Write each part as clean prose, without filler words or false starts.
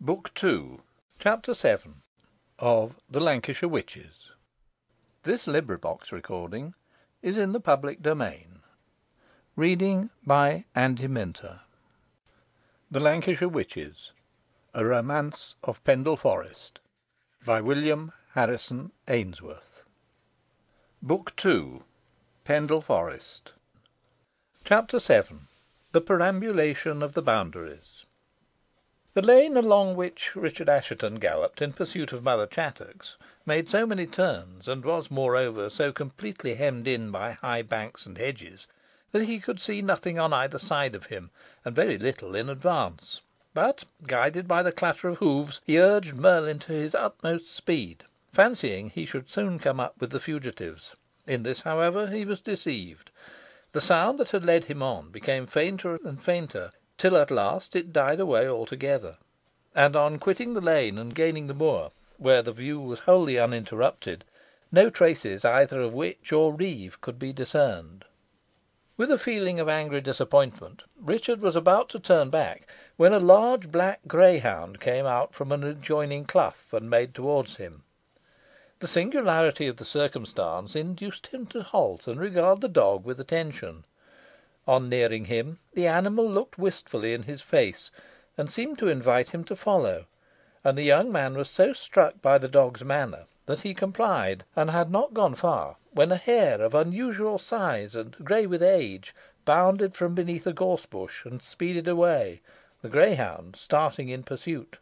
Book 2, Chapter 7 of the Lancashire Witches. This recording is in the public domain. Reading by Andy Minter. The Lancashire Witches, a Romance of Pendle Forest, by William Harrison Ainsworth. Book 2, Pendle Forest. Chapter 7. The Perambulation of the Boundaries. The lane along which Richard Assheton galloped in pursuit of Mother Chattox made so many turns, and was, moreover, so completely hemmed in by high banks and hedges, that he could see nothing on either side of him, and very little in advance. But, guided by the clatter of hoofs, he urged Merlin to his utmost speed, fancying he should soon come up with the fugitives. In this, however, he was deceived. The sound that had led him on became fainter and fainter, till at last it died away altogether, and on quitting the lane and gaining the moor, where the view was wholly uninterrupted, no traces either of witch or reeve could be discerned. With a feeling of angry disappointment, Richard was about to turn back, when a large black greyhound came out from an adjoining clough and made towards him. The singularity of the circumstance induced him to halt and regard the dog with attention. On nearing him, the animal looked wistfully in his face, and seemed to invite him to follow, and the young man was so struck by the dog's manner that he complied, and had not gone far when a hare of unusual size and grey with age bounded from beneath a gorse bush and speeded away, the greyhound starting in pursuit.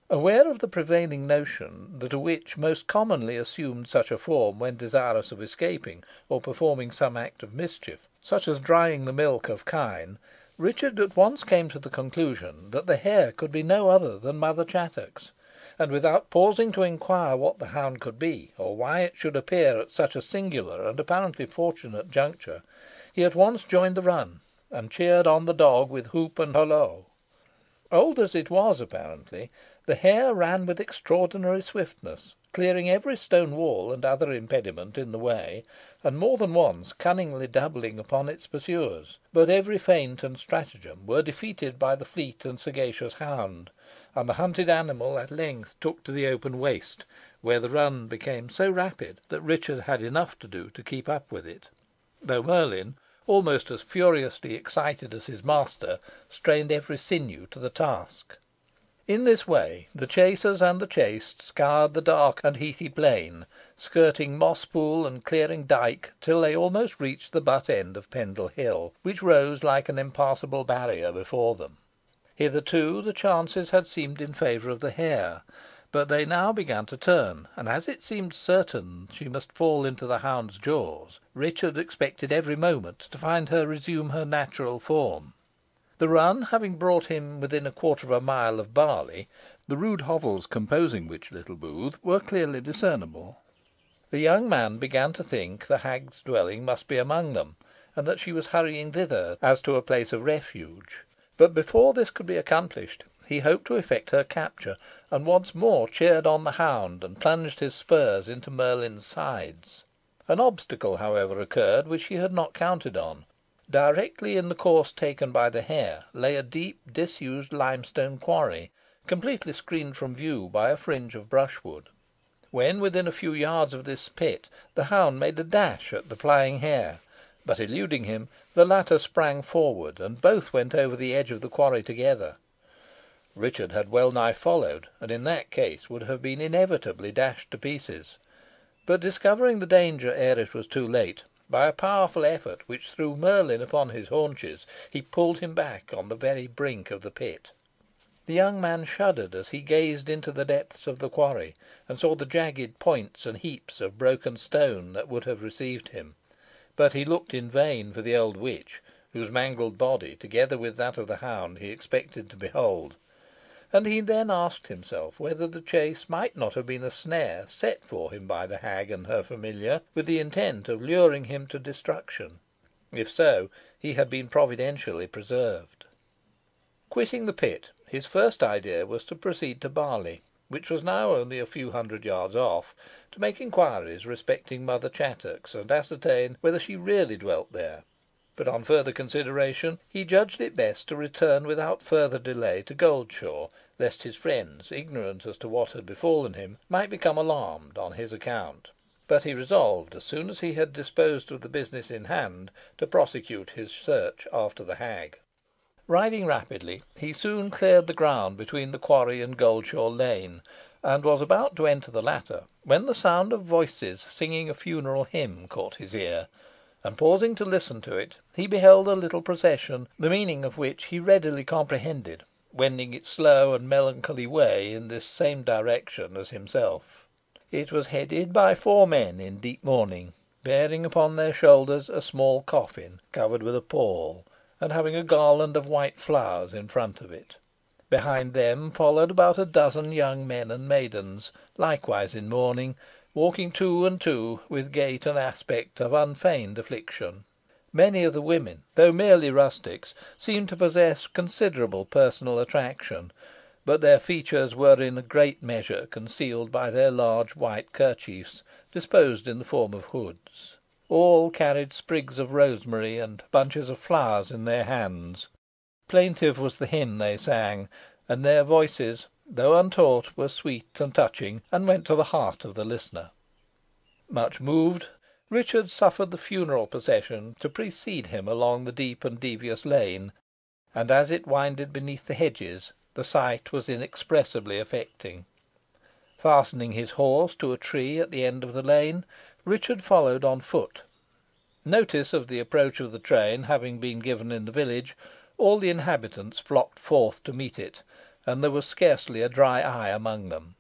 Aware of the prevailing notion that a witch most commonly assumed such a form when desirous of escaping, or performing some act of mischief, such as drying the milk of kine, Richard at once came to the conclusion that the hare could be no other than Mother Chattox, and without pausing to inquire what the hound could be, or why it should appear at such a singular and apparently fortunate juncture, he at once joined the run, and cheered on the dog with whoop and holloa. Old as it was apparently, the hare ran with extraordinary swiftness, clearing every stone wall and other impediment in the way, and more than once cunningly doubling upon its pursuers; but every feint and stratagem were defeated by the fleet and sagacious hound, and the hunted animal at length took to the open waste, where the run became so rapid that Richard had enough to do to keep up with it, though Merlin, almost as furiously excited as his master, strained every sinew to the task. In this way the chasers and the chased scoured the dark and heathy plain, skirting moss pool and clearing dyke, till they almost reached the butt end of Pendle Hill, which rose like an impassable barrier before them. Hitherto the chances had seemed in favour of the hare, but they now began to turn, and as it seemed certain she must fall into the hound's jaws, Richard expected every moment to find her resume her natural form. The run having brought him within a quarter of a mile of Barley, the rude hovels composing which little booth were clearly discernible. The young man began to think the hag's dwelling must be among them, and that she was hurrying thither as to a place of refuge; but before this could be accomplished, he hoped to effect her capture, and once more cheered on the hound, and plunged his spurs into Merlin's sides. An obstacle, however, occurred which he had not counted on. Directly in the course taken by the hare lay a deep disused limestone quarry, completely screened from view by a fringe of brushwood. When within a few yards of this pit, the hound made a dash at the flying hare, but eluding him, the latter sprang forward, and both went over the edge of the quarry together. Richard had well nigh followed, and in that case would have been inevitably dashed to pieces; but discovering the danger ere it was too late, by a powerful effort which threw Merlin upon his haunches, he pulled him back on the very brink of the pit. The young man shuddered as he gazed into the depths of the quarry, and saw the jagged points and heaps of broken stone that would have received him; but he looked in vain for the old witch, whose mangled body, together with that of the hound, he expected to behold; and he then asked himself whether the chase might not have been a snare set for him by the hag and her familiar, with the intent of luring him to destruction. If so, he had been providentially preserved. Quitting the pit, his first idea was to proceed to Barley, which was now only a few hundred yards off, to make inquiries respecting Mother Chattox, and ascertain whether she really dwelt there. But on further consideration he judged it best to return without further delay to Goldshaw, lest his friends, ignorant as to what had befallen him, might become alarmed on his account. But he resolved, as soon as he had disposed of the business in hand, to prosecute his search after the hag. Riding rapidly, he soon cleared the ground between the quarry and Goldshaw Lane, and was about to enter the latter, when the sound of voices singing a funeral hymn caught his ear, and pausing to listen to it, he beheld a little procession, the meaning of which he readily comprehended, wending its slow and melancholy way in this same direction as himself. It was headed by 4 men in deep mourning, bearing upon their shoulders a small coffin covered with a pall, and having a garland of white flowers in front of it. Behind them followed about a dozen young men and maidens, likewise in mourning, walking 2 and 2, with gait and aspect of unfeigned affliction. Many of the women, though merely rustics, seemed to possess considerable personal attraction, but their features were in a great measure concealed by their large white kerchiefs, disposed in the form of hoods. All carried sprigs of rosemary and bunches of flowers in their hands. Plaintive was the hymn they sang, and their voices, though untaught, were sweet and touching, and went to the heart of the listener. Much moved, Richard suffered the funeral procession to precede him along the deep and devious lane, and as it winded beneath the hedges, the sight was inexpressibly affecting. Fastening his horse to a tree at the end of the lane, Richard followed on foot. Notice of the approach of the train having been given in the village, all the inhabitants flocked forth to meet it, and there was scarcely a dry eye among them.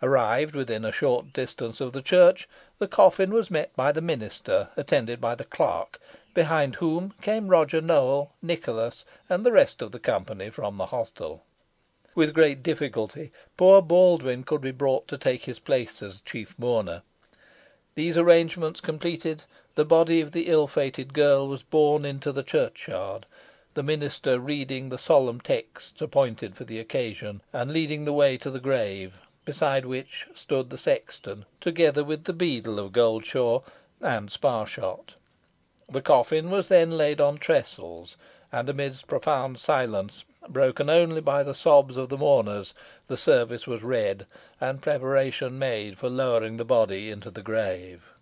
Arrived within a short distance of the church, the coffin was met by the minister, attended by the clerk, behind whom came Roger Nowell, Nicholas, and the rest of the company from the hostel. With great difficulty poor Baldwin could be brought to take his place as chief mourner. These arrangements completed, the body of the ill-fated girl was borne into the churchyard, the minister reading the solemn texts appointed for the occasion, and leading the way to the grave, beside which stood the sexton, together with the beadle of Goldshaw and Sparshot. The coffin was then laid on trestles, and amidst profound silence, broken only by the sobs of the mourners, the service was read, and preparation made for lowering the body into the grave.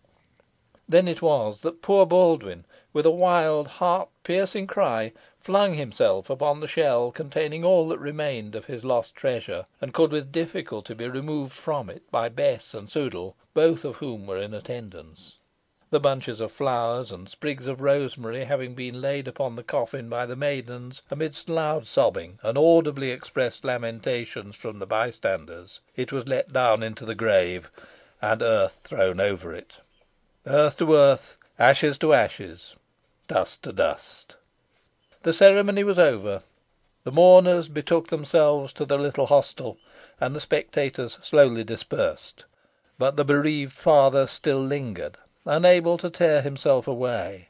Then it was that poor Baldwin, with a wild, heart-piercing cry, flung himself upon the shell containing all that remained of his lost treasure, and could with difficulty be removed from it by Bess and Sudall, both of whom were in attendance. The bunches of flowers and sprigs of rosemary having been laid upon the coffin by the maidens, amidst loud sobbing and audibly expressed lamentations from the bystanders, it was let down into the grave, and earth thrown over it. Earth to earth, ashes to ashes, dust to dust. The ceremony was over. The mourners betook themselves to the little hostel, and the spectators slowly dispersed. But the bereaved father still lingered, unable to tear himself away.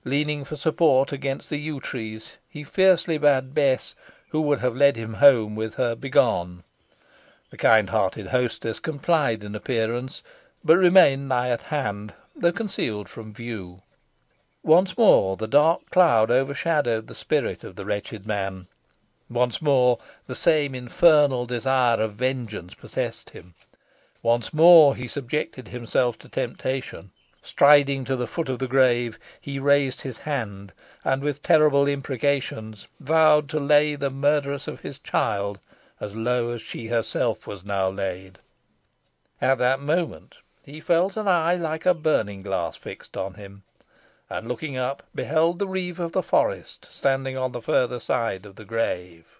Leaning for support against the yew trees, he fiercely bade Bess, who would have led him home with her, begone. The kind hearted hostess complied in appearance, but remained nigh at hand, though concealed from view. Once more the dark cloud overshadowed the spirit of the wretched man. Once more the same infernal desire of vengeance possessed him. Once more he subjected himself to temptation. Striding to the foot of the grave, he raised his hand, and with terrible imprecations vowed to lay the murderess of his child as low as she herself was now laid. At that moment he felt an eye like a burning glass fixed on him, and looking up, beheld the reeve of the forest standing on the further side of the grave.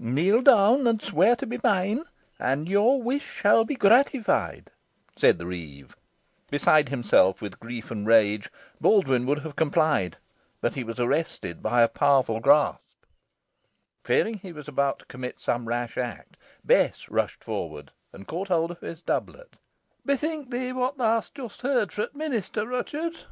"Kneel down and swear to be mine, and your wish shall be gratified," said the reeve. Beside himself with grief and rage, Baldwin would have complied, but he was arrested by a powerful grasp. Fearing he was about to commit some rash act, Bess rushed forward and caught hold of his doublet. "Bethink thee what thou hast just heard fro' the minister, Ruchot,"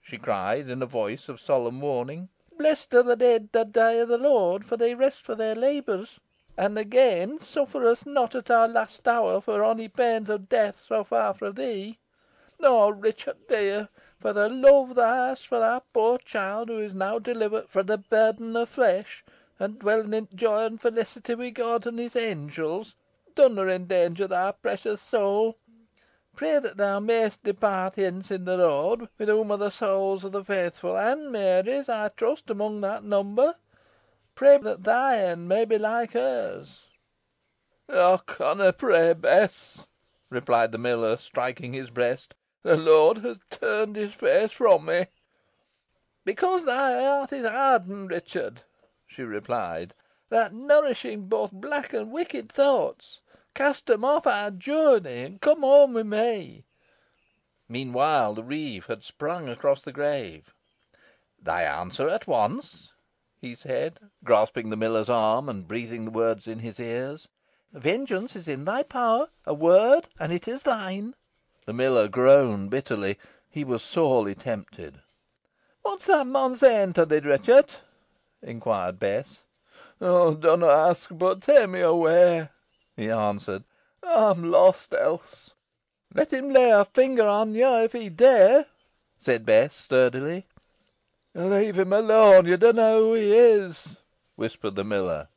she cried, in a voice of solemn warning. "Blessed are the dead that die of the Lord, for they rest for their labours. And again, suffer us not at our last hour for ony pains of death so far fro' thee. Oh, Richard dear! For the love thou hast for that poor child who is now delivered from the burden of flesh, and dwelling in joy and felicity with God and his angels, dunna endanger thy precious soul. Pray that thou mayst depart hence in the Lord, with whom are the souls of the faithful, and Mary's, I trust, among that number. Pray that thy end may be like hers." "Ey conna pray, Bess," replied the miller, striking his breast. "The Lord has turned his face from me." "Because thy heart is hardened, Richard," she replied, "that nourishing both black and wicked thoughts. Cast them off, I adjure thee, and come home with me." Meanwhile the reeve had sprung across the grave. "Thy answer at once," he said, grasping the miller's arm, and breathing the words in his ears. "Vengeance is in thy power. A word, and it is thine." The miller groaned bitterly. He was sorely tempted. "What's that mon saying to thee, Richard?" inquired Bess. "Oh, dunna ask, but take me away," he answered. "I'm lost else." "Let him lay a finger on you, if he dare," said Bess, sturdily. "Leave him alone. You dunna who he is," whispered the miller.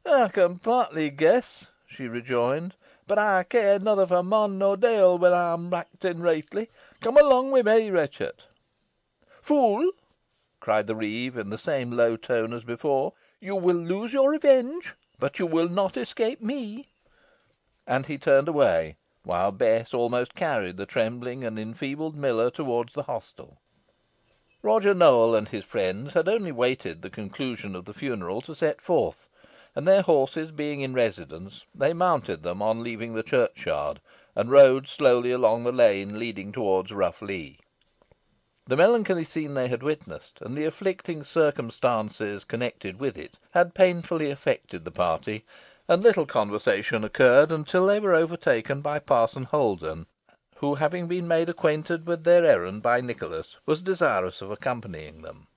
"Ey can partly guess," she rejoined, "boh ey care nother for mon nor deil when ey'm acting reetly. Come along wi' me, Ruchot." "Fool!" cried the reeve, in the same low tone as before. "You will lose your revenge, but you will not escape me." And he turned away, while Bess almost carried the trembling and enfeebled miller towards the hostel. Roger Nowell and his friends had only waited the conclusion of the funeral to set forth, and their horses being in readiness, they mounted them on leaving the churchyard, and rode slowly along the lane leading towards Rough Lee. The melancholy scene they had witnessed, and the afflicting circumstances connected with it, had painfully affected the party, and little conversation occurred until they were overtaken by Parson Holden, who, having been made acquainted with their errand by Nicholas, was desirous of accompanying them.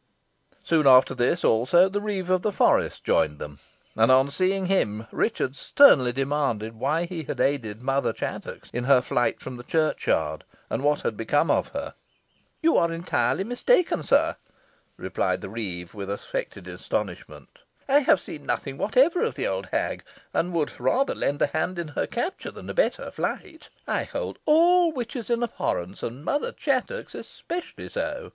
Soon after this, also, the reeve of the forest joined them, and on seeing him, Richard sternly demanded why he had aided Mother Chattox in her flight from the churchyard, and what had become of her. "You are entirely mistaken, sir," replied the reeve, with affected astonishment. "I have seen nothing whatever of the old hag, and would rather lend a hand in her capture than abet her flight. I hold all witches in abhorrence, and Mother Chattox especially so."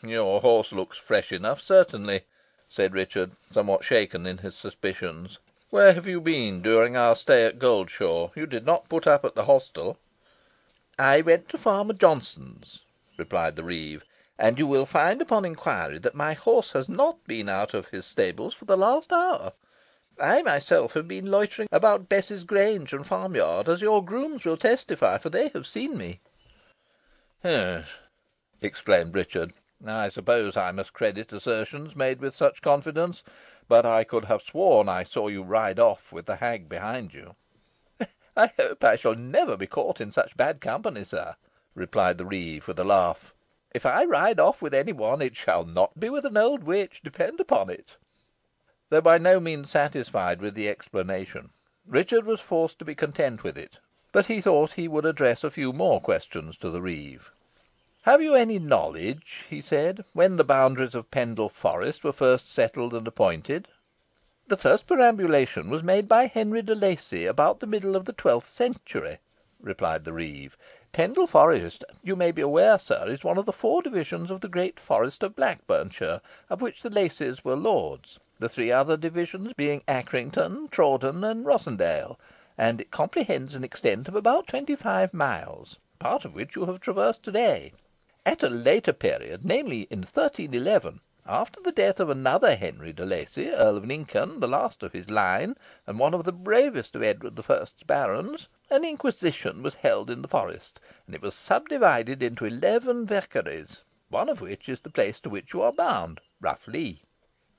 "Your horse looks fresh enough, certainly," said Richard, somewhat shaken in his suspicions. "Where have you been during our stay at Goldshaw? You did not put up at the hostel." "I went to Farmer Johnson's," replied the reeve, "and you will find upon inquiry that my horse has not been out of his stables for the last hour. I myself have been loitering about Bess's grange and farmyard, as your grooms will testify, for they have seen me." "Humph!" exclaimed Richard. "I suppose I must credit assertions made with such confidence, but I could have sworn I saw you ride off with the hag behind you." "I hope I shall never be caught in such bad company, sir," replied the reeve, with a laugh. "If I ride off with any one, it shall not be with an old witch, depend upon it." Though by no means satisfied with the explanation, Richard was forced to be content with it, but he thought he would address a few more questions to the reeve. "Have you any knowledge," he said, "when the boundaries of Pendle Forest were first settled and appointed?" "The first perambulation was made by Henry de Lacy about the middle of the 12th century," replied the reeve. "Pendle Forest, you may be aware, sir, is one of the 4 divisions of the great Forest of Blackburnshire, of which the Lacys were lords, the 3 other divisions being Accrington, Trawden, and Rossendale, and it comprehends an extent of about 25 miles, part of which you have traversed to day. At a later period, namely in 1311, after the death of another Henry de Lacy, Earl of Lincoln, the last of his line, and one of the bravest of Edward the First's barons, an inquisition was held in the forest, and it was subdivided into 11 vekeries, one of which is the place to which you are bound, Rough Lee."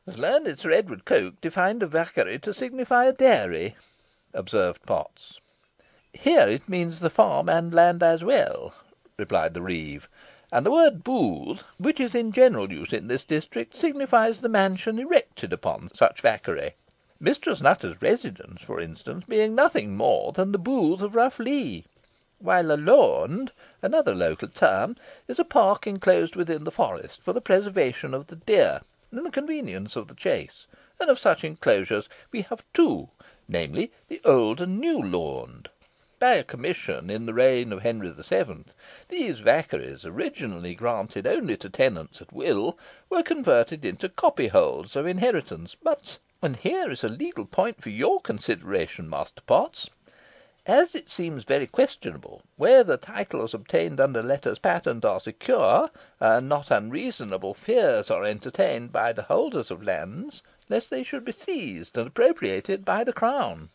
"The learned Sir Edward Coke defined a vacary to signify a dairy," observed Potts. "Here it means the farm and land as well," replied the reeve; "and the word booth, which is in general use in this district, signifies the mansion erected upon such vacary. Mistress Nutter's residence, for instance, being nothing more than the booth of Rough Lee." while a laund, another local term, is a park enclosed within the forest for the preservation of the deer, and the convenience of the chase, and of such enclosures we have two, namely, the old and new laund. By a commission in the reign of Henry VII., these vaccaries, originally granted only to tenants at will, were converted into copyholds of inheritance. But, and here is a legal point for your consideration, Master Potts, as it seems very questionable where the titles obtained under letters patent are secure, and not unreasonable fears are entertained by the holders of lands, lest they should be seized and appropriated by the crown."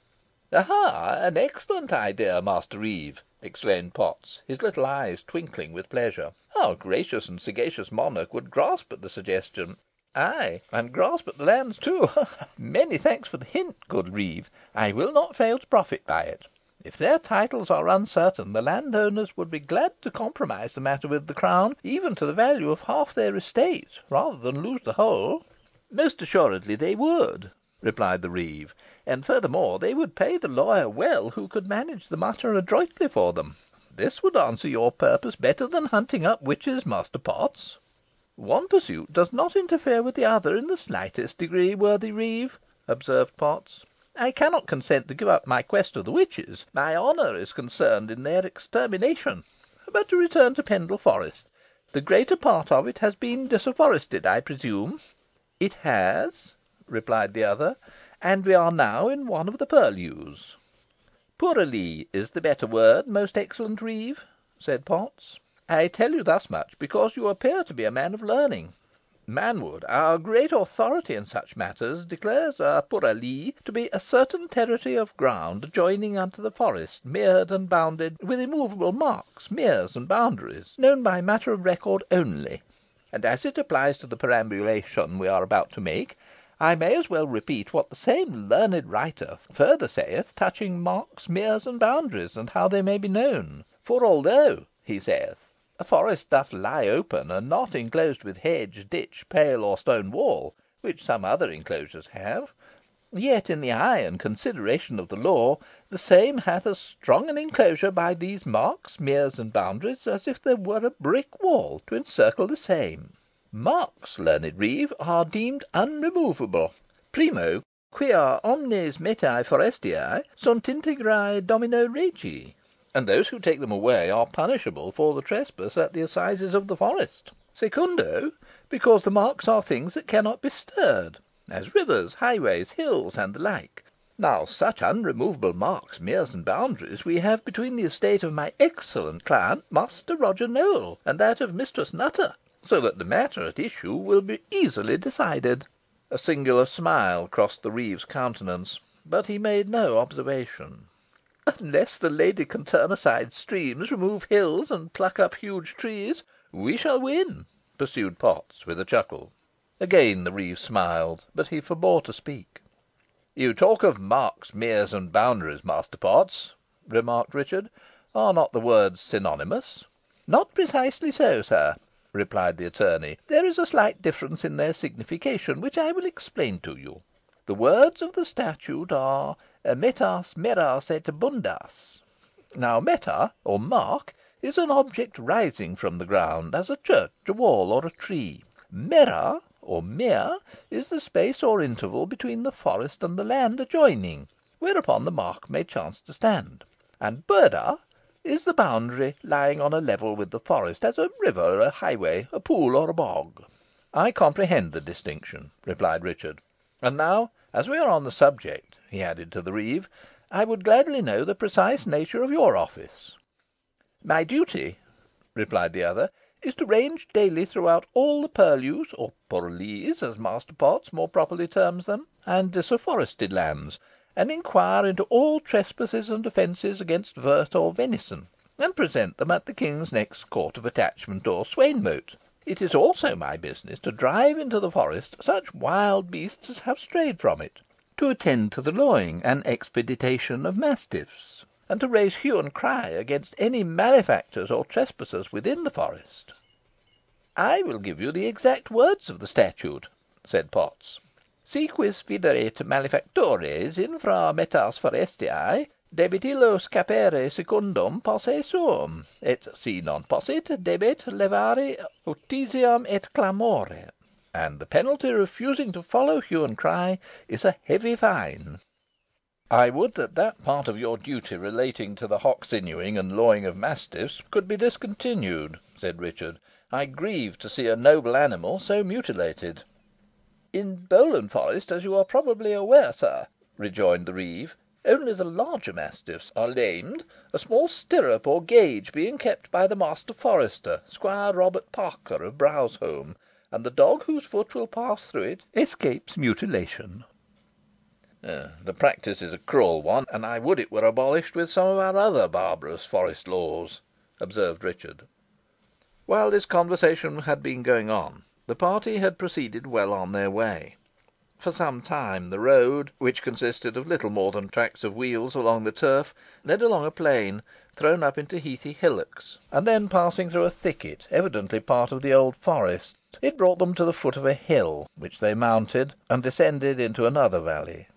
"Aha! An excellent idea, Master Reeve," exclaimed Potts, his little eyes twinkling with pleasure. "Our gracious and sagacious monarch would grasp at the suggestion, ay, and grasp at the lands too. Many thanks for the hint, good Reeve. I will not fail to profit by it. If their titles are uncertain, the landowners would be glad to compromise the matter with the crown, even to the value of half their estate, rather than lose the whole." "Most assuredly they would," replied the reeve; "and, furthermore, they would pay the lawyer well who could manage the matter adroitly for them. This would answer your purpose better than hunting up witches, Master Potts." "One pursuit does not interfere with the other in the slightest degree, worthy reeve," observed Potts. "I cannot consent to give up my quest of the witches. My honour is concerned in their extermination. But to return to Pendle Forest. The greater part of it has been disafforested, I presume?" "It has," replied the other, "and we are now in one of the purlieus." "Purlie is the better word, most excellent reeve," said Potts. "I tell you thus much because you appear to be a man of learning. Manwood, our great authority in such matters, declares a purlie to be a certain territory of ground adjoining unto the forest, mered and bounded with immovable marks, meres, and boundaries, known by matter of record only. And as it applies to the perambulation we are about to make, I may as well repeat what the same learned writer further saith touching marks, meres, and boundaries, and how they may be known. For although, he saith, a forest doth lie open, and not enclosed with hedge, ditch, pale, or stone wall, which some other enclosures have, yet, in the eye and consideration of the law, the same hath as strong an enclosure by these marks, meres, and boundaries, as if there were a brick wall to encircle the same. Marks, learned reeve, are deemed unremovable. Primo, quia omnes metae forestiae sunt integrae domino regi, and those who take them away are punishable for the trespass at the assizes of the forest. Secundo, because the marks are things that cannot be stirred, as rivers, highways, hills, and the like. Now, such unremovable marks, meres, and boundaries we have between the estate of my excellent client, Master Roger Nowell, and that of Mistress Nutter, so that the matter at issue will be easily decided." A singular smile crossed the reeve's countenance, but he made no observation. "Unless the lady can turn aside streams, remove hills, and pluck up huge trees, we shall win," pursued Potts, with a chuckle. Again the reeve smiled, but he forbore to speak. "You talk of marks, meres, and boundaries, Master Potts," remarked Richard. "Are not the words synonymous?" "Not precisely so, sir," replied the attorney. "There is a slight difference in their signification, which I will explain to you. The words of the statute are metas, meras, et bundas. Now, meta, or mark, is an object rising from the ground, as a church, a wall, or a tree. Mera, or mere, is the space or interval between the forest and the land adjoining, whereupon the mark may chance to stand. And burda is the boundary lying on a level with the forest, as a river, a highway, a pool, or a bog." "I comprehend the distinction," replied Richard. "And now, as we are on the subject," he added to the reeve, "I would gladly know the precise nature of your office." "My duty," replied the other, "is to range daily throughout all the purlieus, or purlies, as Master Potts more properly terms them, and disafforested lands, and inquire into all trespasses and offences against vert or venison, and present them at the King's next court of attachment or swainmote. It is also my business to drive into the forest such wild beasts as have strayed from it, to attend to the lawing and expeditation of mastiffs, and to raise hue and cry against any malefactors or trespassers within the forest." "I will give you the exact words of the statute," said Potts. "Si quis viderit malefactores infra metas forestiae, debit illo scapere secundum posse suum, et si non possit, debet levare utisium et clamore. And the penalty of refusing to follow hue and cry is a heavy fine." "I would that part of your duty relating to the hock sinewing and lawing of mastiffs could be discontinued," said Richard. "I grieve to see a noble animal so mutilated." "In Bowland Forest, as you are probably aware, sir," rejoined the reeve, "only the larger mastiffs are lamed, a small stirrup or gauge being kept by the master forester, Squire Robert Parker of Browsholme, and the dog whose foot will pass through it escapes mutilation." "The practice is a cruel one, and I would it were abolished with some of our other barbarous forest laws," observed Richard. While this conversation had been going on, the party had proceeded well on their way. For some time the road, which consisted of little more than tracks of wheels along the turf, led along a plain, thrown up into heathy hillocks, and then passing through a thicket, evidently part of the old forest, it brought them to the foot of a hill, which they mounted, and descended into another valley.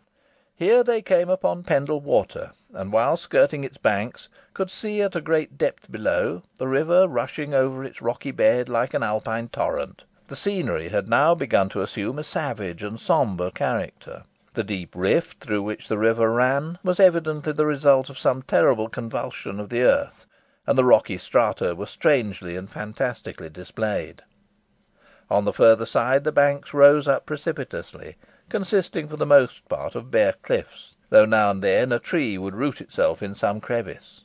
Here they came upon Pendle Water, and, while skirting its banks, could see at a great depth below the river rushing over its rocky bed like an Alpine torrent. The scenery had now begun to assume a savage and sombre character. The deep rift through which the river ran was evidently the result of some terrible convulsion of the earth, and the rocky strata were strangely and fantastically displayed. On the further side the banks rose up precipitously, consisting for the most part of bare cliffs, though now and then a tree would root itself in some crevice.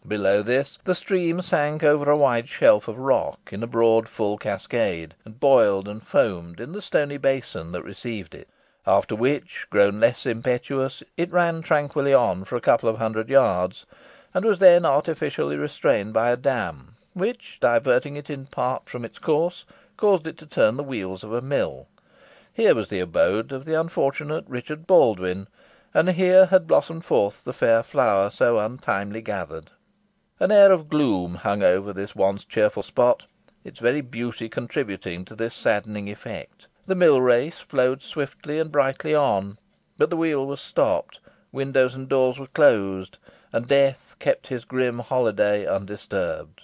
Below this, the stream sank over a wide shelf of rock in a broad full cascade, and boiled and foamed in the stony basin that received it; after which, grown less impetuous, it ran tranquilly on for a couple of hundred yards, and was then artificially restrained by a dam, which, diverting it in part from its course, caused it to turn the wheels of a mill. Here was the abode of the unfortunate Richard Baldwyn, and here had blossomed forth the fair flower so untimely gathered. An air of gloom hung over this once cheerful spot, its very beauty contributing to this saddening effect. The mill race flowed swiftly and brightly on, but the wheel was stopped, windows and doors were closed, and death kept his grim holiday undisturbed.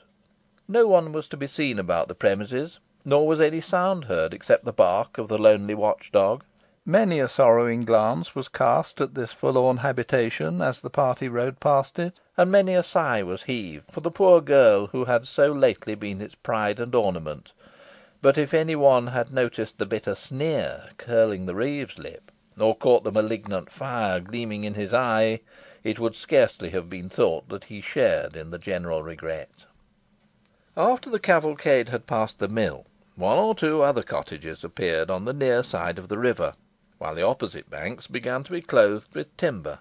No one was to be seen about the premises, nor was any sound heard except the bark of the lonely watch dog. Many a sorrowing glance was cast at this forlorn habitation as the party rode past it, and many a sigh was heaved for the poor girl who had so lately been its pride and ornament; but if any one had noticed the bitter sneer curling the reeve's lip, or caught the malignant fire gleaming in his eye, it would scarcely have been thought that he shared in the general regret. After the cavalcade had passed the mill, one or two other cottages appeared on the near side of the river, while the opposite banks began to be clothed with timber.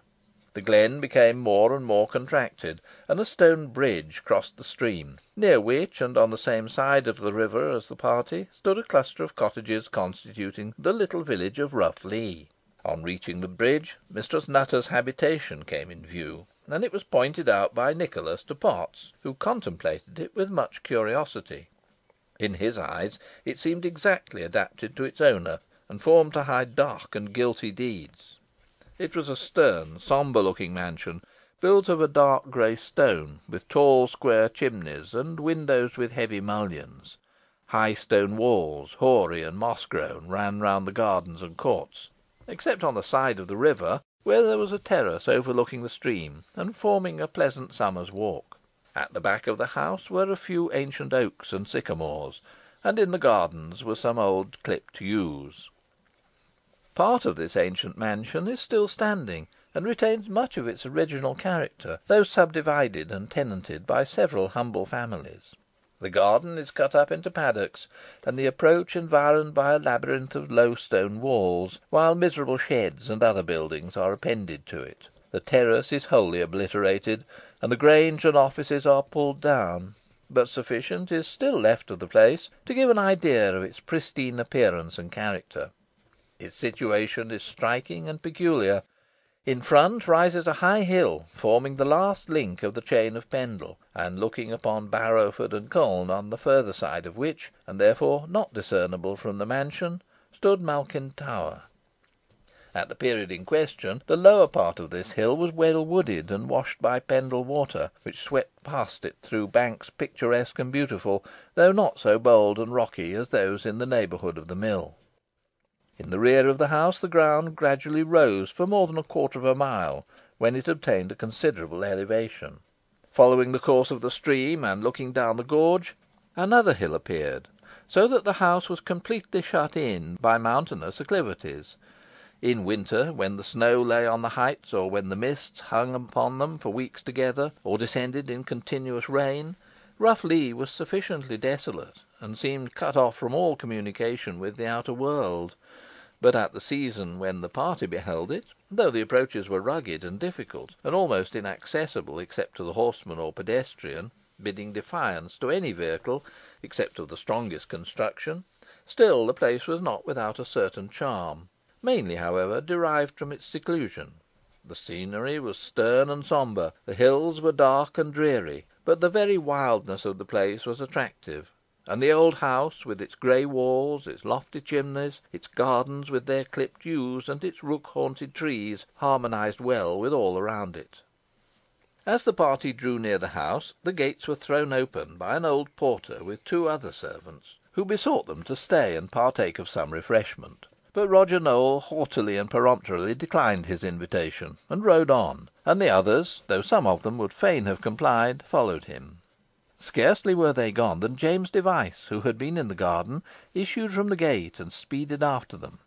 The glen became more and more contracted, and a stone bridge crossed the stream, near which, and on the same side of the river as the party, stood a cluster of cottages constituting the little village of Rough Lee. On reaching the bridge, Mistress Nutter's habitation came in view, and it was pointed out by Nicholas to Potts, who contemplated it with much curiosity. In his eyes it seemed exactly adapted to its owner, and formed to hide dark and guilty deeds. It was a stern, sombre looking mansion, built of a dark grey stone, with tall square chimneys, and windows with heavy mullions. High stone walls, hoary and moss grown, ran round the gardens and courts, except on the side of the river, where there was a terrace overlooking the stream, and forming a pleasant summer's walk. At the back of the house were a few ancient oaks and sycamores, and in the gardens were some old clipped yews. Part of this ancient mansion is still standing, and retains much of its original character, though subdivided and tenanted by several humble families. The garden is cut up into paddocks, and the approach environed by a labyrinth of low stone walls, while miserable sheds and other buildings are appended to it. The terrace is wholly obliterated, and the grange and offices are pulled down, but sufficient is still left of the place to give an idea of its pristine appearance and character. Its situation is striking and peculiar. In front rises a high hill, forming the last link of the chain of Pendle, and looking upon Barrowford and Colne, on the further side of which, and therefore not discernible from the mansion, stood Malkin Tower. At the period in question, the lower part of this hill was well wooded, and washed by Pendle water, which swept past it through banks picturesque and beautiful, though not so bold and rocky as those in the neighbourhood of the mill. In the rear of the house the ground gradually rose for more than a quarter of a mile, when it obtained a considerable elevation. Following the course of the stream, and looking down the gorge, another hill appeared, so that the house was completely shut in by mountainous acclivities. In winter, when the snow lay on the heights, or when the mists hung upon them for weeks together, or descended in continuous rain, Rough Lee was sufficiently desolate, and seemed cut off from all communication with the outer world; but at the season when the party beheld it, though the approaches were rugged and difficult, and almost inaccessible except to the horseman or pedestrian, bidding defiance to any vehicle, except of the strongest construction, still the place was not without a certain charm, mainly, however, derived from its seclusion. The scenery was stern and sombre, the hills were dark and dreary, but the very wildness of the place was attractive, and the old house, with its grey walls, its lofty chimneys, its gardens with their clipped yews, and its rook haunted trees, harmonised well with all around it. As the party drew near the house, the gates were thrown open by an old porter with two other servants, who besought them to stay and partake of some refreshment; but Roger Nowell haughtily and peremptorily declined his invitation, and rode on, and the others, though some of them would fain have complied, followed him. Scarcely were they gone than James Device, who had been in the garden, issued from the gate and speeded after them.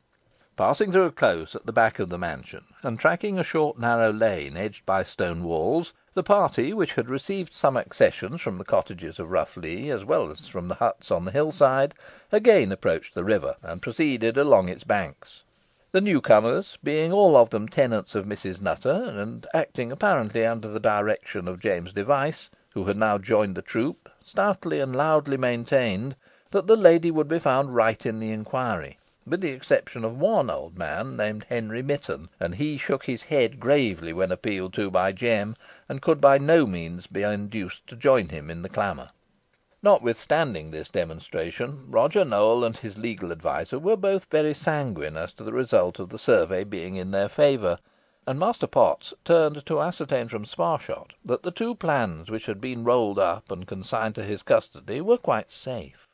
Passing through a close at the back of the mansion, and tracking a short narrow lane edged by stone walls, the party, which had received some accessions from the cottages of Rough Lee, as well as from the huts on the hill side, again approached the river, and proceeded along its banks. The new comers, being all of them tenants of Mrs. Nutter, and acting apparently under the direction of James Device, who had now joined the troop, stoutly and loudly maintained that the lady would be found right in the inquiry, with the exception of one old man named Henry Mitton, and he shook his head gravely when appealed to by Jem, and could by no means be induced to join him in the clamour. Notwithstanding this demonstration, Roger Nowell and his legal adviser were both very sanguine as to the result of the survey being in their favour, and Master Potts turned to ascertain from Sparshot that the two plans which had been rolled up and consigned to his custody were quite safe.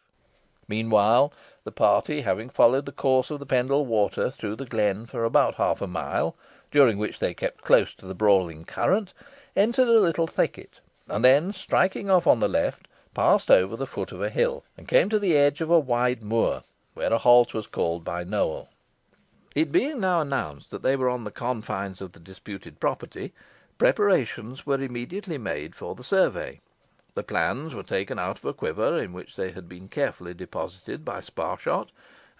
Meanwhile, the party, having followed the course of the Pendle Water through the glen for about half a mile, during which they kept close to the brawling current, entered a little thicket, and then, striking off on the left, passed over the foot of a hill, and came to the edge of a wide moor, where a halt was called by Nowell. It being now announced that they were on the confines of the disputed property, preparations were immediately made for the survey. The plans were taken out of a quiver, in which they had been carefully deposited by Sparshot,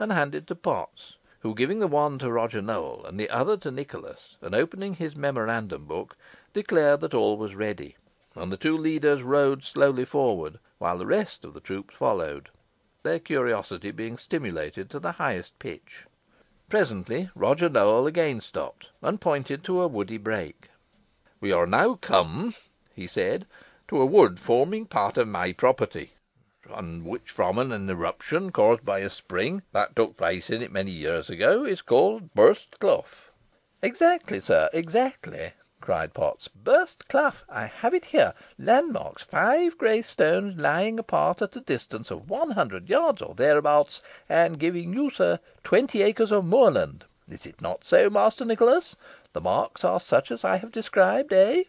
and handed to Potts, who, giving the one to Roger Nowell and the other to Nicholas, and opening his memorandum book, declared that all was ready, and the two leaders rode slowly forward, while the rest of the troops followed, their curiosity being stimulated to the highest pitch. Presently Roger Nowell again stopped, and pointed to a woody brake. "We are now come," he said, "to a wood forming part of my property, and which, from an eruption caused by a spring that took place in it many years ago, is called Burst Clough." "Exactly, sir, exactly," cried Potts. "Burst Clough. I have it here. Landmarks, 5 grey stones lying apart at a distance of 100 yards or thereabouts, and giving you, sir, 20 acres of moorland. Is it not so, Master Nicholas? The marks are such as I have described, eh?"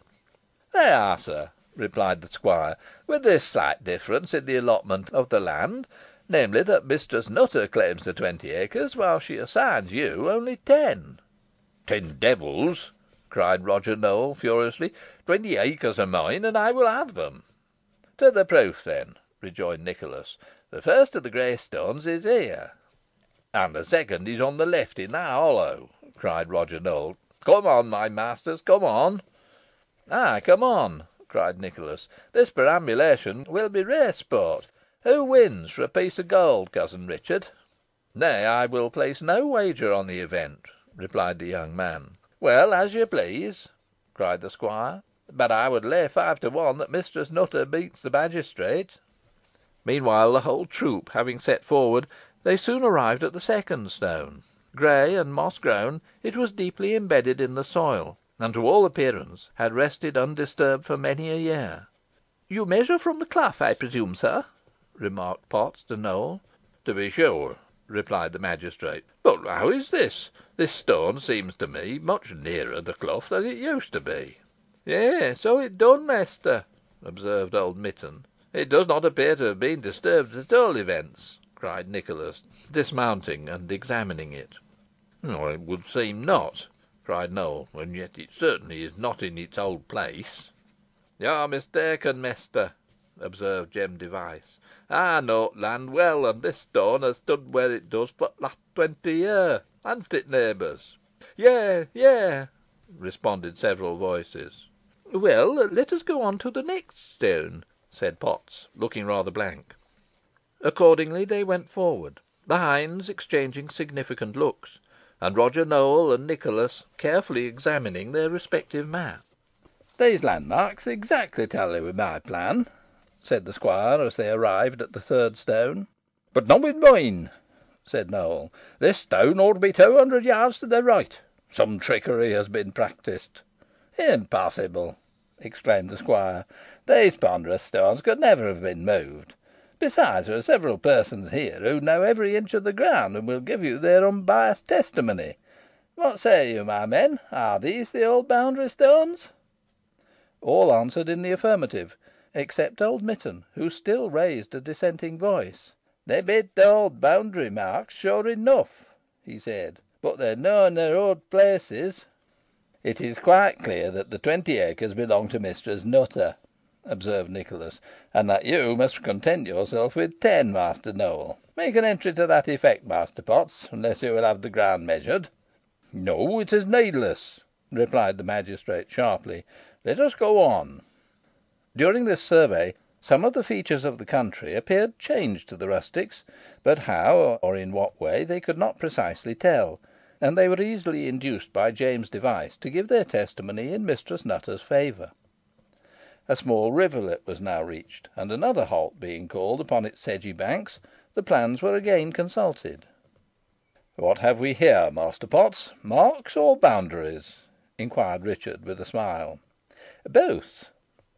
"They are, sir," replied the squire, "with this slight difference in the allotment of the land, namely, that Mistress Nutter claims the 20 acres, while she assigns you only 10. "Ten devils!" cried Roger Nowell, furiously. "20 acres are mine, and I will have them." "To the proof, then," rejoined Nicholas. "The first of the grey stones is here." "And the second is on the left in that hollow," cried Roger Nowell. "Come on, my masters, come on." "Ay, come on," cried Nicholas. "This perambulation will be rare sport. Who wins for a piece of gold, cousin Richard?" "Nay, I will place no wager on the event," replied the young man. "Well, as you please," cried the squire; "but I would lay 5 to 1 that Mistress Nutter beats the magistrate." Meanwhile, the whole troop having set forward, they soon arrived at the second stone, Grey and moss grown, it was deeply embedded in the soil, and to all appearance had rested undisturbed for many a year. "You measure from the clough, I presume, sir?" remarked Potts to Nowell. "To be sure," replied the magistrate. "But how is this? This stone seems to me much nearer the clough than it used to be." "Yeigh, so it dun, mester," observed old Mitton. "It does not appear to have been disturbed at all events," cried Nicholas, dismounting and examining it. "It would seem not," cried Nowell, "and yet it certainly is not in its old place." "Yo are mistaken, mester," observed Jem Device. "Ey know t' land well, and this stone has stood where it does for t' last 20 year. Han't it, neighbours?" "Yeigh, yeigh," responded several voices. "Well, let us go on to the next stone," said Potts, looking rather blank. Accordingly they went forward, the hinds exchanging significant looks, and Roger Nowell and Nicholas carefully examining their respective maps. "These landmarks exactly tally with my plan," said the squire, as they arrived at the third stone. "But not with mine," said Nowell. "This stone ought to be 200 yards to the right. Some trickery has been practised." "Impossible!" exclaimed the squire. "These ponderous stones could never have been moved. Besides, there are several persons here who know every inch of the ground, and will give you their unbiassed testimony. What say you, my men? Are these the old boundary stones?" All answered in the affirmative, except old Mitton, who still raised a dissenting voice. "They be t' old boundary marks, sure enough," he said, "but they're nah in their owd places." "It is quite clear that the 20 acres belong to Mistress Nutter," observed Nicholas, "and that you must content yourself with 10, Master Nowell. Make an entry to that effect, Master Potts, unless you will have the ground measured." "No, it is needless," replied the magistrate, sharply. "Let us go on." During this survey, some of the features of the country appeared changed to the rustics, but how, or in what way, they could not precisely tell, and they were easily induced by James Device to give their testimony in Mistress Nutter's favour. A small rivulet was now reached, and another halt being called upon its sedgy banks, the plans were again consulted. "What have we here, Master Potts, marks or boundaries?" inquired Richard, with a smile. "Both,"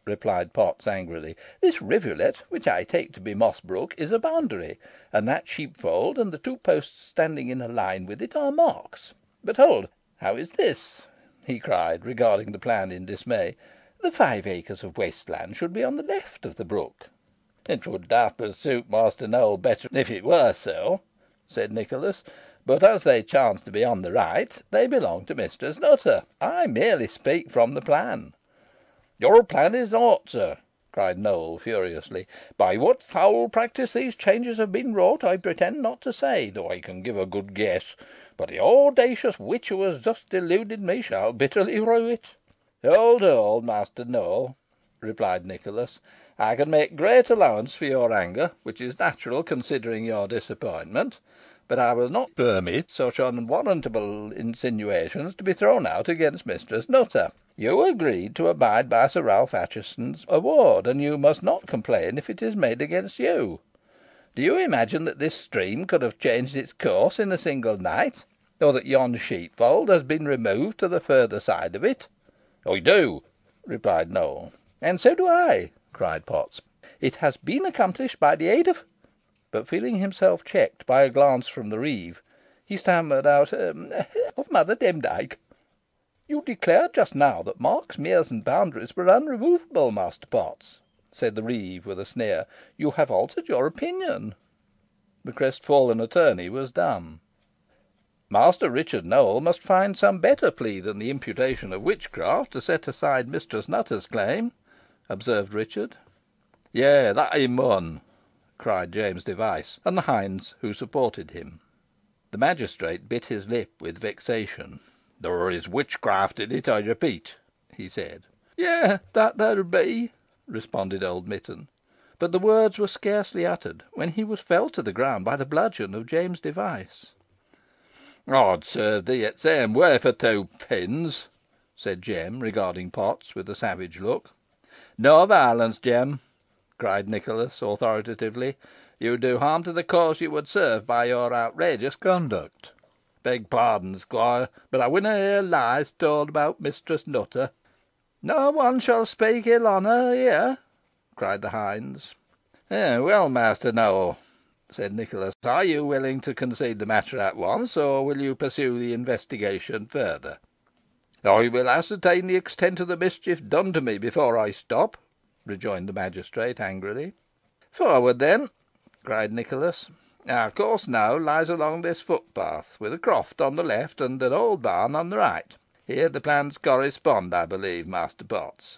replied Potts, angrily. "This rivulet, which I take to be Moss Brook, is a boundary, and that sheepfold and the two posts standing in a line with it are marks. But hold, how is this?" he cried, regarding the plan in dismay. "The 5 acres of waste land should be on the left of the brook." "It would doubtless suit Master Nowell better if it were so," said Nicholas; "but as they chance to be on the right, they belong to Mistress Nutter. I merely speak from the plan." "Your plan is naught, sir," cried Nowell, furiously. "By what foul practice these changes have been wrought, I pretend not to say, though I can give a good guess; but the audacious witch who has thus deluded me shall bitterly rue it." "Hold, Master Nowell," replied Nicholas. "I can make great allowance for your anger, which is natural considering your disappointment, but I will not permit such unwarrantable insinuations to be thrown out against Mistress Nutter. You agreed to abide by Sir Ralph Assheton's award, and you must not complain if it is made against you. Do you imagine that this stream could have changed its course in a single night, or that yon sheepfold has been removed to the further side of it?" "I do," replied Nowell. "And so do I," cried Potts. "It has been accomplished by the aid of " but feeling himself checked by a glance from the reeve, he stammered out, "of Mother Demdike." "You declared just now that marks, meres, and boundaries were unremovable, Master Potts," said the reeve, with a sneer. "You have altered your opinion." The crestfallen attorney was dumb. "Master Richard Nowell must find some better plea than the imputation of witchcraft to set aside Mistress Nutter's claim," observed Richard. "Yeigh, that he mun," cried James Device, and the hinds who supported him. The magistrate bit his lip with vexation. "There is witchcraft in it, I repeat," he said. "Yeigh, that there be," responded old Mitton. But the words were scarcely uttered when he was felled to the ground by the bludgeon of James Device. "Ey'd serve thee i' the same way for 2 pins," said Jem, regarding Potts with a savage look. "No violence, Jem," cried Nicholas, authoritatively. "You do harm to the cause you would serve by your outrageous conduct. Beg pardon, squire, but I winna hear lies told about Mistress Nutter." "No one shall speak ill on her here," cried the hinds. "Well, Master Nowell," said Nicholas, "are you willing to concede the matter at once, or will you pursue the investigation further?" "I will ascertain the extent of the mischief done to me before I stop," rejoined the magistrate, angrily. "Forward, then," cried Nicholas. "Our course now lies along this footpath, with a croft on the left and an old barn on the right. Here the plans correspond, I believe, Master Potts."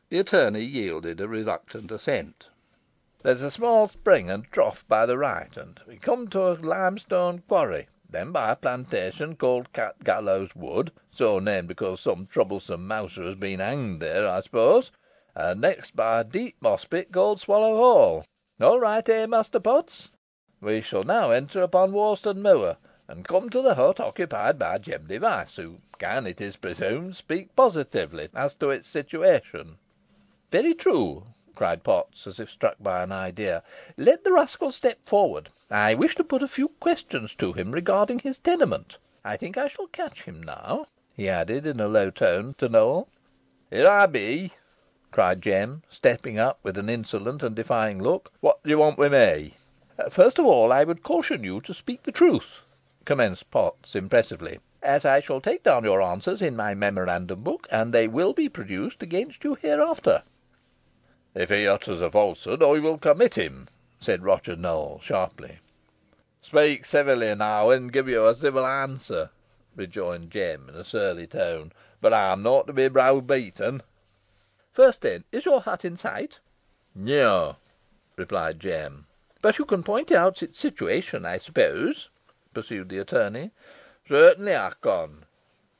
The attorney yielded a reluctant assent. "There's a small spring and trough by the right, and we come to a limestone quarry, then by a plantation called Cat Gallows Wood, so named because some troublesome mouser has been hanged there, I suppose, and next by a deep moss pit called Swallow Hole. All right, eh, Master Potts? We shall now enter upon Worston Moor, and come to the hut occupied by Jem Device, who can, it is presumed, speak positively as to its situation." "Very true," cried Potts, as if struck by an idea. "Let the rascal step forward. I wish to put a few questions to him regarding his tenement. I think I shall catch him now," he added, in a low tone, to Nowell. "Here I be," cried Jem, stepping up with an insolent and defying look. "What do you want with me?" "First of all, I would caution you to speak the truth," commenced Potts, impressively, "as I shall take down your answers in my memorandum book, and they will be produced against you hereafter." "If he utters a falsehood, I will commit him," said Roger Nowell, sharply. "Speak civilly, and I will give you a civil answer," rejoined Jem, in a surly tone; "but I am not to be browbeaten." "First, then, is your hut in sight?" "No," replied Jem. "But you can point out its situation, I suppose?" pursued the attorney. "Certainly I con,"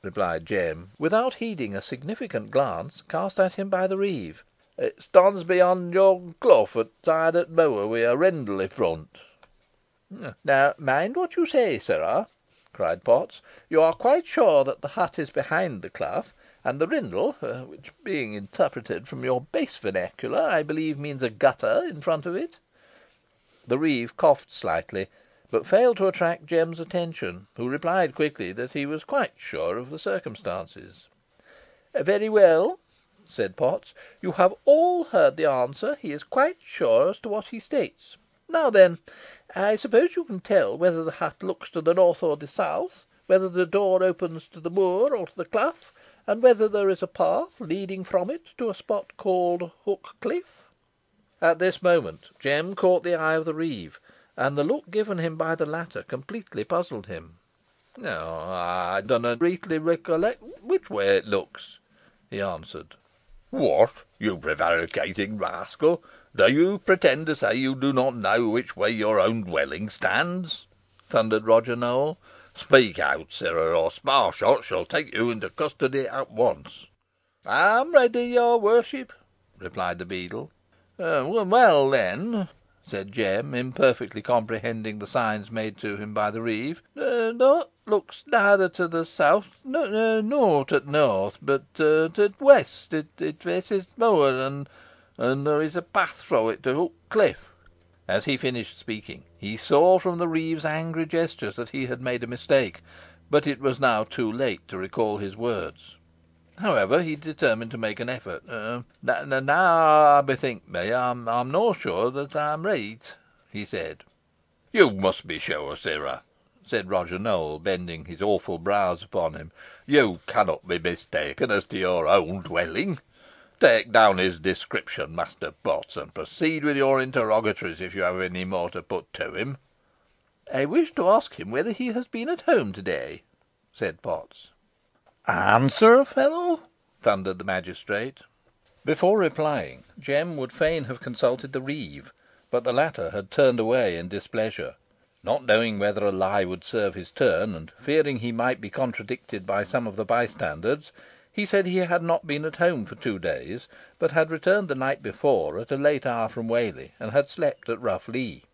replied Jem, without heeding a significant glance cast at him by the reeve. "It stands beyond yon clough at t' side o' t' moor, wi' a rindle i' front." "Now mind what you say, sirrah," cried Potts. "You are quite sure that the hut is behind the clough, and the rindle, which, being interpreted from your base vernacular, I believe means a gutter, in front of it?" The reeve coughed slightly, but failed to attract Jem's attention, who replied quickly that he was quite sure of the circumstances. "Very well," said Potts. "You have all heard the answer. He is quite sure as to what he states. Now, then, I suppose you can tell whether the hut looks to the north or the south, whether the door opens to the moor or to the clough, and whether there is a path leading from it to a spot called Hook Cliff?" At this moment Jem caught the eye of the reeve, and the look given him by the latter completely puzzled him. "I dunna reetly recollect which way it looks," he answered. "What, you prevaricating rascal! Do you pretend to say you do not know which way your own dwelling stands?" thundered Roger Nowell. "Speak out, sirrah, or Sparshot shall take you into custody at once." "I am ready, your worship," replied the beadle. "Well, then," said Jem, imperfectly comprehending the signs made to him by the reeve, "the hut looks neither to the south nor to the north, but to the west. It faces the moor, and there is a path through it to Hook Cliff." As he finished speaking, he saw from the reeve's angry gestures that he had made a mistake, but it was now too late to recall his words. However, he determined to make an effort. "Now I bethink me, I'm not sure that I'm right," he said. "You must be sure, sirrah," said Roger Nowell, bending his awful brows upon him. "You cannot be mistaken as to your own dwelling. Take down his description, Master Potts, and proceed with your interrogatories, if you have any more to put to him." "I wish to ask him whether he has been at home to day," said Potts. "Answer, fellow!" thundered the magistrate. Before replying, Jem would fain have consulted the reeve, but the latter had turned away in displeasure. Not knowing whether a lie would serve his turn, and fearing he might be contradicted by some of the bystanders, he said he had not been at home for 2 days, but had returned the night before at a late hour from Whalley, and had slept at Rough Lee.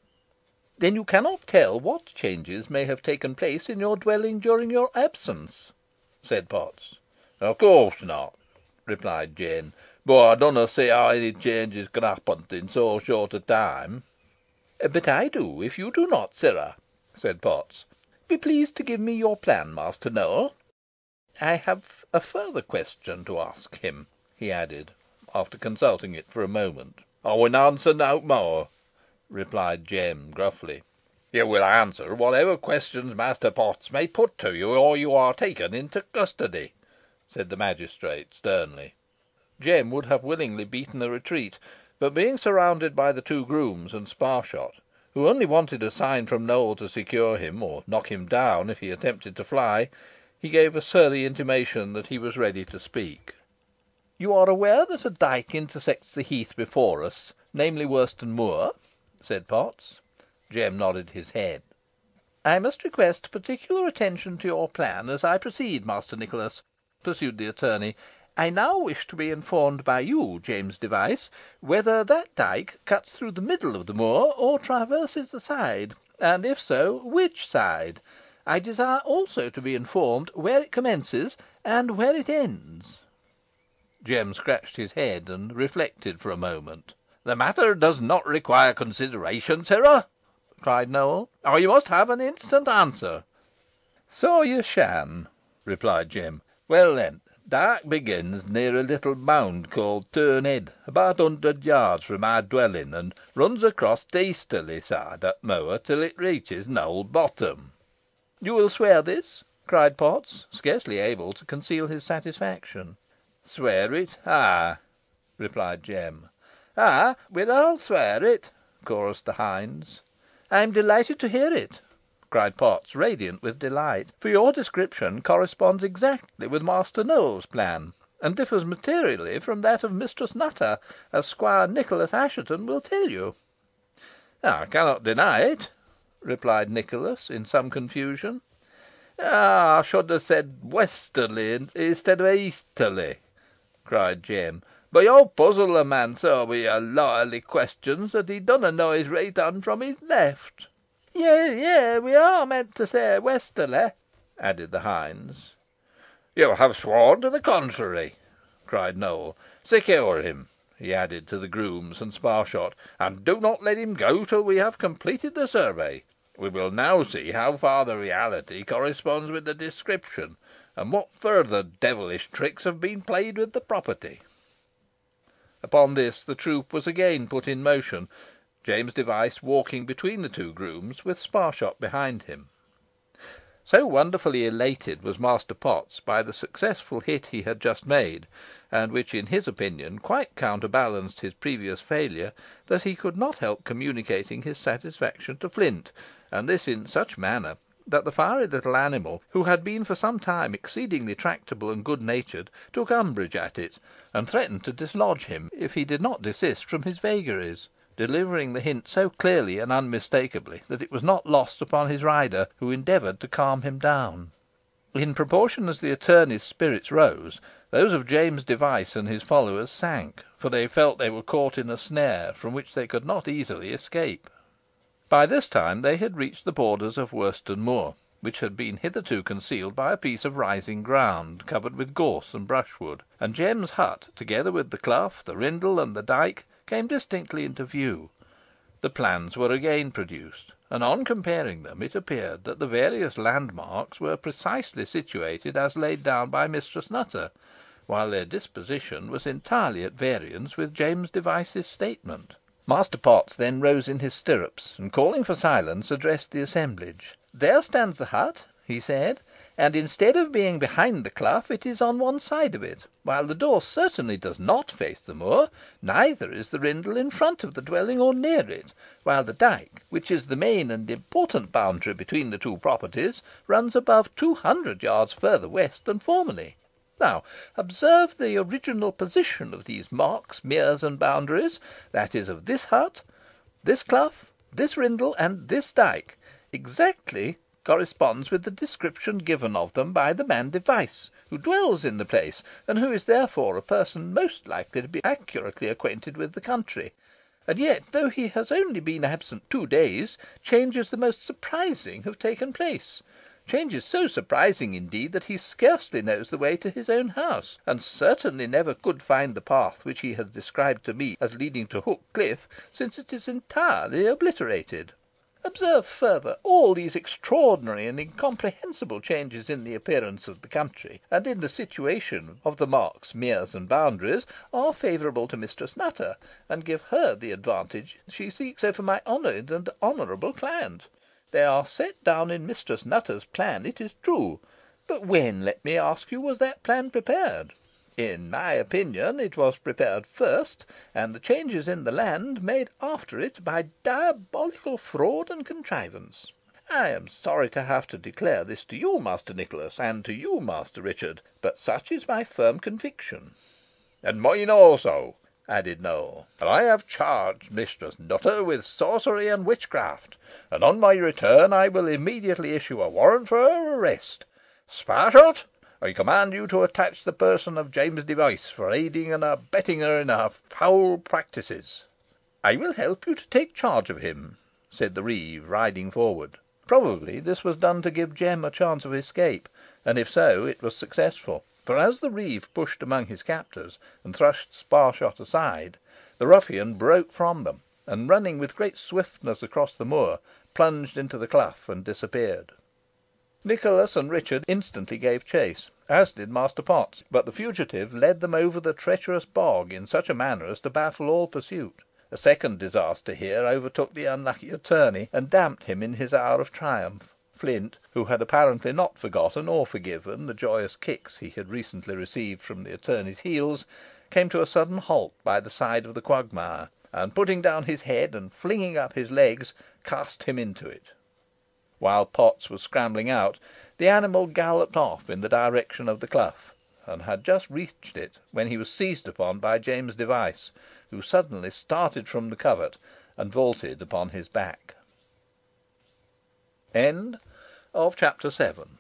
"Then you cannot tell what changes may have taken place in your dwelling during your absence?" said Potts. "Of course not," replied Jem; "boh ey dunna see how any changes can ha' happened in so short a time." "But I do, if you do not, sirrah," said Potts. be pleased to give me your plan, Master Nowell? I have a further question to ask him," he added, after consulting it for a moment. "I will answer no more," replied Jem, gruffly. "You will answer whatever questions Master Potts may put to you, or you are taken into custody," said the magistrate, sternly. Jem would have willingly beaten a retreat, but being surrounded by the two grooms and Sparshot, who only wanted a sign from Nowell to secure him, or knock him down if he attempted to fly, he gave a surly intimation that he was ready to speak. "You are aware that a dyke intersects the heath before us, namely Worston Moor?" said Potts. Jem nodded his head. "I must request particular attention to your plan as I proceed, Master Nicholas," pursued the attorney. "I now wish to be informed by you, James Device, whether that dyke cuts through the middle of the moor, or traverses the side, and, if so, which side. I desire also to be informed where it commences and where it ends." Jem scratched his head, and reflected for a moment. "The matter does not require consideration, sirrah," cried Nowell, "or you must have an instant answer." "So you shan," replied Jem. "Well, then, Dyke begins near a little mound called Turn Head, about 100 yards from our dwelling, and runs across the easterly side of the moor till it reaches Knowle Bottom." "You will swear this?" cried Potts, scarcely able to conceal his satisfaction. "Swear it, ay," replied Jem. "Ay, we'll all swear it," chorused the hinds. "I am delighted to hear it," cried Potts, radiant with delight, "for your description corresponds exactly with Master Nowell's plan, and differs materially from that of Mistress Nutter, as Squire Nicholas Assheton will tell you." "I cannot deny it," replied Nicholas, in some confusion. "I should have said westerly instead of easterly," cried Jem; "but yo puzzle a man so wi' your lawyerly questions, that he dunna know his reet hond fro his left." "Yeigh, we aw meant to say westerly," added the hinds. "You have sworn to the contrary," cried Nowell. "Secure him," he added to the grooms and Sparshot, "and do not let him go till we have completed the survey. We will now see how far the reality corresponds with the description, and what further devilish tricks have been played with the property." Upon this the troop was again put in motion, James Device walking between the two grooms, with Sparshot behind him. So wonderfully elated was Master Potts by the successful hit he had just made, and which, in his opinion, quite counterbalanced his previous failure, that he could not help communicating his satisfaction to Flint, and this in such manner that the fiery little animal, who had been for some time exceedingly tractable and good natured, took umbrage at it, and threatened to dislodge him if he did not desist from his vagaries, delivering the hint so clearly and unmistakably that it was not lost upon his rider, who endeavoured to calm him down. In proportion as the attorney's spirits rose, those of James Device and his followers sank, for they felt they were caught in a snare from which they could not easily escape. By this time they had reached the borders of Worston Moor, which had been hitherto concealed by a piece of rising ground, covered with gorse and brushwood, and Jem's hut, together with the clough, the rindle, and the dyke, came distinctly into view. The plans were again produced, and on comparing them, it appeared that the various landmarks were precisely situated as laid down by Mistress Nutter, while their disposition was entirely at variance with James Device's statement. Master Potts then rose in his stirrups, and calling for silence, addressed the assemblage. "There stands the hut," he said, "and instead of being behind the clough, it is on one side of it, while the door certainly does not face the moor, neither is the rindle in front of the dwelling or near it, while the dyke, which is the main and important boundary between the two properties, runs above 200 yards further west than formerly. Now observe the original position of these marks, meres, and boundaries, that is, of this hut, this clough, this rindle, and this dyke, exactly corresponds with the description given of them by the man Device, who dwells in the place, and who is therefore a person most likely to be accurately acquainted with the country. And yet, though he has only been absent 2 days, changes the most surprising have taken place. Changes so surprising, indeed, that he scarcely knows the way to his own house, and certainly never could find the path which he has described to me as leading to Hook Cliff, since it is entirely obliterated. Observe further, all these extraordinary and incomprehensible changes in the appearance of the country, and in the situation of the marks, meres, and boundaries, are favourable to Mistress Nutter, and give her the advantage she seeks over my honoured and honourable client. They are set down in Mistress Nutter's plan, it is true, but when, let me ask you, was that plan prepared? In my opinion, it was prepared first, and the changes in the land made after it, by diabolical fraud and contrivance. I am sorry to have to declare this to you, Master Nicholas, and to you, Master Richard, but such is my firm conviction." "And mine also," added Nowell. "And I have charged Mistress Nutter with sorcery and witchcraft, and on my return I will immediately issue a warrant for her arrest. Sparshot, I command you to attach the person of James Device for aiding and abetting her in her foul practices." "I will help you to take charge of him," said the reeve, riding forward. Probably this was done to give Jem a chance of escape, and if so, it was successful, for as the reeve pushed among his captors, and thrust Sparshot aside, the ruffian broke from them, and running with great swiftness across the moor, plunged into the clough and disappeared. Nicholas and Richard instantly gave chase, as did Master Potts, but the fugitive led them over the treacherous bog in such a manner as to baffle all pursuit. A second disaster here overtook the unlucky attorney, and damped him in his hour of triumph. Flint, who had apparently not forgotten or forgiven the joyous kicks he had recently received from the attorney's heels, came to a sudden halt by the side of the quagmire, and putting down his head, and flinging up his legs, cast him into it. While Potts was scrambling out, the animal galloped off in the direction of the clough, and had just reached it when he was seized upon by James Device, who suddenly started from the covert and vaulted upon his back. CHAPTER VIII.